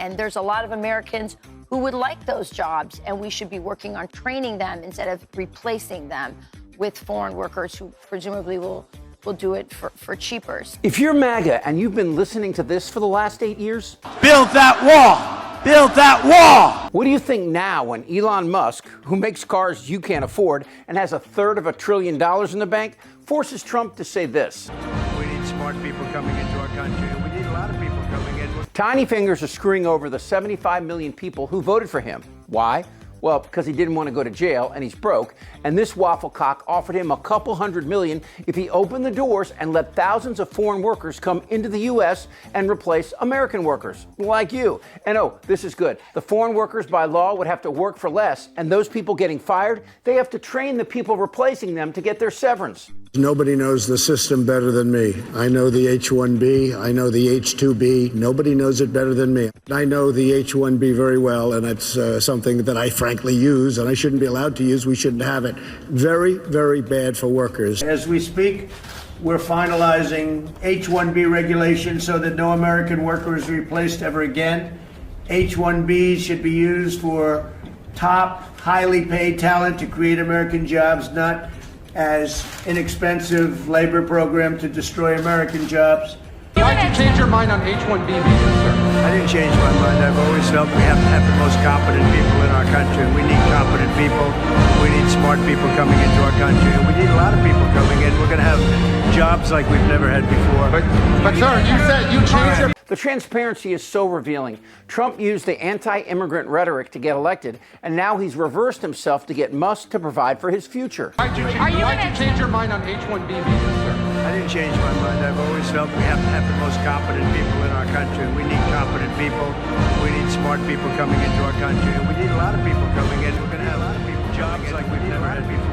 And there's a lot of Americans who would like those jobs, and we should be working on training them instead of replacing them with foreign workers who presumably will do it for cheaper. If you're MAGA and you've been listening to this for the last 8 years, build that wall! Build that wall! What do you think now when Elon Musk, who makes cars you can't afford and has $1/3 of $1 trillion in the bank, forces Trump to say this? We need smart people coming into our country, and we need a lot of people coming in. Tiny fingers are screwing over the 75 million people who voted for him. Why? Well, because he didn't want to go to jail and he's broke. And this waffle cock offered him a couple $100 million if he opened the doors and let thousands of foreign workers come into the U.S. and replace American workers like you. And oh, this is good. The foreign workers by law would have to work for less. And those people getting fired, they have to train the people replacing them to get their severance. Nobody knows the system better than me. I know the H-1B. I know the H-2B. Nobody knows it better than me. I know the H-1B very well, and it's something that I frankly use, and I shouldn't be allowed to use. We shouldn't have it. Very, very bad for workers. As we speak, we're finalizing H-1B regulations so that no American worker is replaced ever again. H-1Bs should be used for top, highly paid talent to create American jobs, not as inexpensive labor program to destroy American jobs. Why did you change your mind on H-1B visas, sir? I didn't change my mind. I've always felt we have to have the most competent people in our country. We need competent people. We need smart people coming into our country. And we need a lot of people coming in. We're going to have jobs like we've never had before. But sir, you said you changed your... The transparency is so revealing. Trump used the anti-immigrant rhetoric to get elected, and now he's reversed himself to get Musk to provide for his future. Why did you change your mind on H-1B visas, sir? I didn't change my mind. I've always felt we have to have the most competent people in our country. We need competent people. We need smart people coming into our country. And we need a lot of people coming in. We're going to have a lot of people jobs like we've never had before.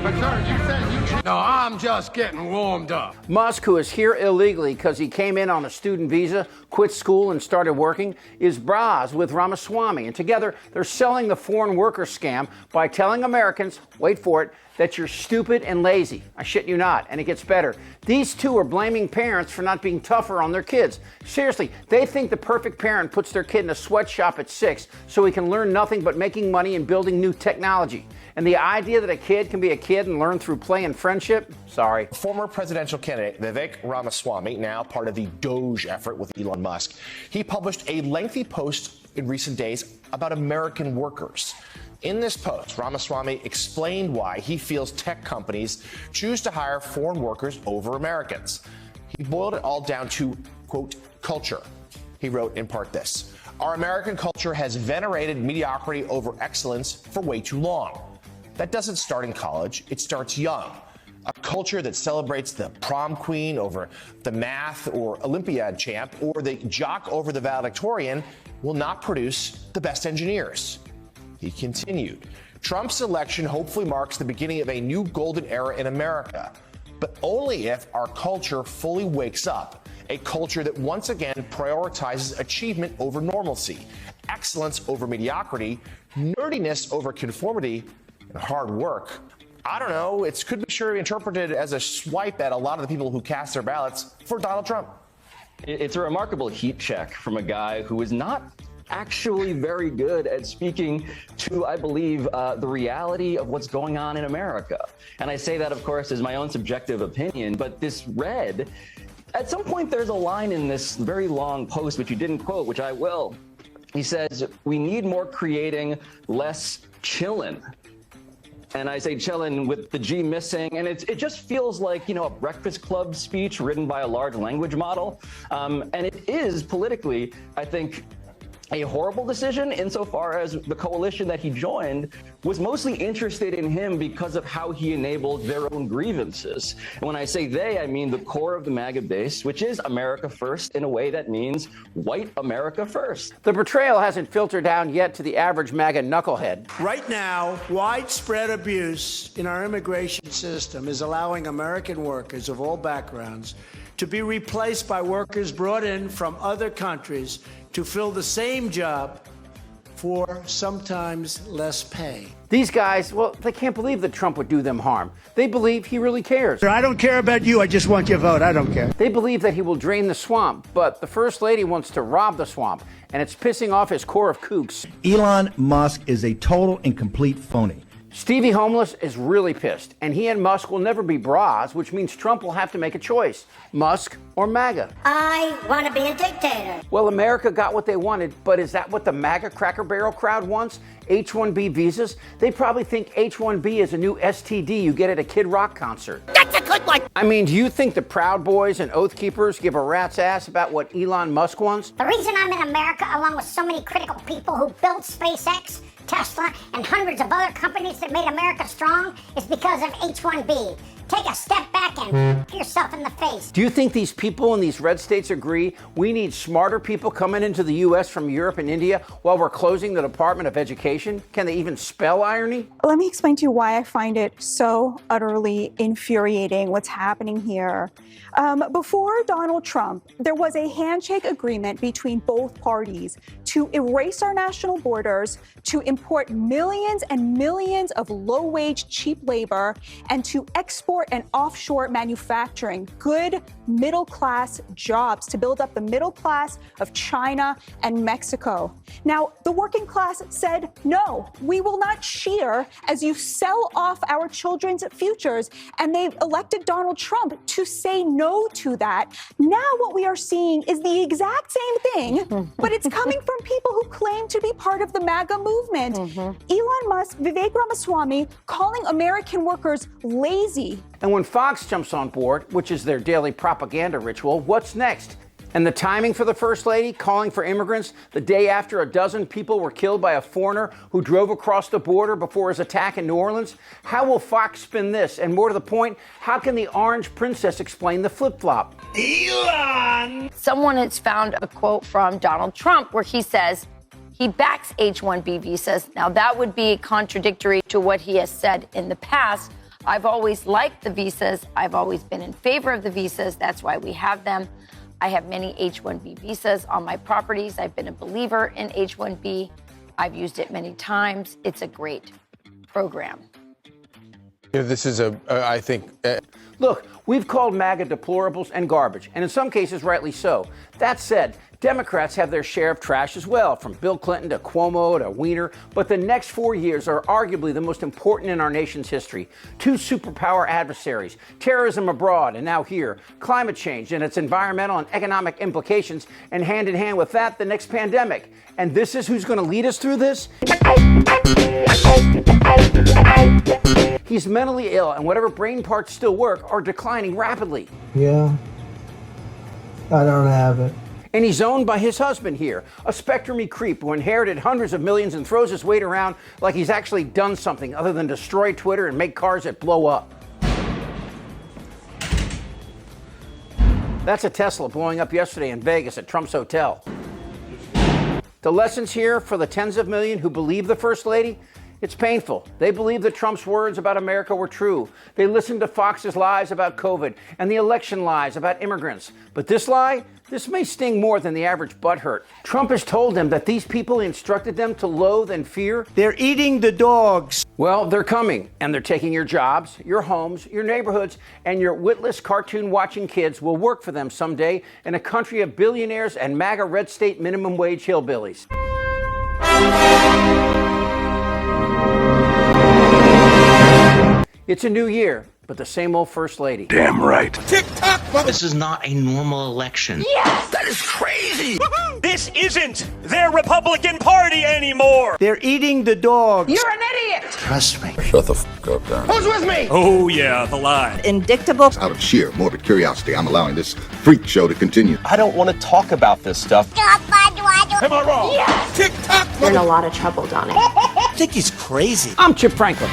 But sir, you said you changed... No, I'm just getting warmed up. Musk, who is here illegally because he came in on a student visa, quit school and started working, is bras with Ramaswamy. And together, they're selling the foreign worker scam by telling Americans, wait for it, that you're stupid and lazy. I shit you not. And it gets better. These two are blaming parents for not being tougher on their kids. Seriously, they think the perfect parent puts their kid in a sweatshop at 6 so he can learn nothing but making money and building new technology. And the idea that a kid can be a kid and learn through play and friendship? Sorry. Former presidential candidate Vivek Ramaswamy, now part of the Doge effort with Elon Musk, he published a lengthy post in recent days about American workers. In this post, Ramaswamy explained why he feels tech companies choose to hire foreign workers over Americans. He boiled it all down to, quote, culture. He wrote in part this: our American culture has venerated mediocrity over excellence for way too long. That doesn't start in college, it starts young. A culture that celebrates the prom queen over the math or Olympiad champ or the jock over the valedictorian will not produce the best engineers. He continued, Trump's election hopefully marks the beginning of a new golden era in America, but only if our culture fully wakes up. A culture that once again prioritizes achievement over normalcy, excellence over mediocrity, nerdiness over conformity, and hard work. I don't know, it could be sure interpreted as a swipe at a lot of the people who cast their ballots for Donald Trump. It's a remarkable heat check from a guy who is not actually very good at speaking to, I believe, the reality of what's going on in America. And I say that, of course, as my own subjective opinion, but this read, at some point there's a line in this very long post, which you didn't quote, which I will. He says, we need more creating, less chillin'. And I say chillin' with the G missing, and it just feels like, a Breakfast Club speech written by a large language model. And it is politically, I think, a horrible decision insofar as the coalition that he joined was mostly interested in him because of how he enabled their own grievances. And when I say they, I mean the core of the MAGA base, which is America first in a way that means white America first. The betrayal hasn't filtered down yet to the average MAGA knucklehead. Right now, widespread abuse in our immigration system is allowing American workers of all backgrounds to be replaced by workers brought in from other countries to fill the same job for sometimes less pay. These guys, well, they can't believe that Trump would do them harm. They believe he really cares. I don't care about you. I just want your vote. I don't care. They believe that he will drain the swamp, but the First Lady wants to rob the swamp, and it's pissing off his core of kooks. Elon Musk is a total and complete phony. Stevie Homeless is really pissed, and he and Musk will never be bras, which means Trump will have to make a choice. Musk or MAGA? I want to be a dictator. Well, America got what they wanted, but is that what the MAGA Cracker Barrel crowd wants? H-1B visas? They probably think H-1B is a new STD you get at a Kid Rock concert. That's a good one. I mean, do you think the Proud Boys and Oath Keepers give a rat's ass about what Elon Musk wants? The reason I'm in America, along with so many critical people who built SpaceX, Tesla, and hundreds of other companies that made America strong, is because of H-1B. Take a step back and yourself in the face. Do you think these people in these red states agree we need smarter people coming into the U.S. from Europe and India while we're closing the Department of Education? Can they even spell irony? Let me explain to you why I find it so utterly infuriating what's happening here. Before Donald Trump, there was a handshake agreement between both parties to erase our national borders, to import millions and millions of low-wage, cheap labor, and to export and offshore manufacturing, good middle-class jobs to build up the middle class of China and Mexico. Now, the working class said, no, we will not cheer as you sell off our children's futures, and they've elected Donald Trump to say no to that. Now what we are seeing is the exact same thing, but it's coming from people who claim to be part of the MAGA movement. Elon Musk, Vivek Ramaswamy, calling American workers lazy. And when Fox jumps on board, which is their daily propaganda ritual, what's next? And the timing for the First Lady calling for immigrants the day after a dozen people were killed by a foreigner who drove across the border before his attack in New Orleans? How will Fox spin this? And more to the point, how can the Orange Princess explain the flip-flop? Elon! Someone has found a quote from Donald Trump where he says he backs H-1B visas. Now, that would be contradictory to what he has said in the past. I've always liked the visas. I've always been in favor of the visas. That's why we have them. I have many H-1B visas on my properties. I've been a believer in H-1B. I've used it many times. It's a great program. This is I think... Look, we've called MAGA deplorables and garbage, and in some cases rightly so. That said, Democrats have their share of trash as well, from Bill Clinton to Cuomo to Weiner, but the next 4 years are arguably the most important in our nation's history. Two superpower adversaries, terrorism abroad and now here, climate change and its environmental and economic implications, and hand in hand with that, the next pandemic. And this is who's going to lead us through this? He's mentally ill, and whatever brain parts still work are declining rapidly. Yeah, I don't have it. And he's owned by his husband here, a spectrum-y creep who inherited hundreds of millions and throws his weight around like he's actually done something other than destroy Twitter and make cars that blow up. That's a Tesla blowing up yesterday in Vegas at Trump's hotel. The lessons here for the tens of millions who believe the First Lady? It's painful. They believe that Trump's words about America were true. They listened to Fox's lies about COVID and the election lies about immigrants. But this lie? This may sting more than the average butthurt. Trump has told them that these people instructed them to loathe and fear. They're eating the dogs. Well, they're coming, and they're taking your jobs, your homes, your neighborhoods, and your witless cartoon-watching kids will work for them someday in a country of billionaires and MAGA red state minimum wage hillbillies. It's a new year, but the same old First Lady. Damn right. Tick-tock! This is not a normal election. Yes! That is crazy! Woo-hoo! This isn't their Republican Party anymore! They're eating the dogs. You're an idiot! Trust me. Shut the f*** up, Dan. Who's with me? Oh yeah, the lie. Indictable. Out of sheer morbid curiosity, I'm allowing this freak show to continue. I don't want to talk about this stuff. Am I wrong? Yes! Tick-tock! You're in a lot of trouble, Donnie. I think he's crazy. I'm Chip Franklin.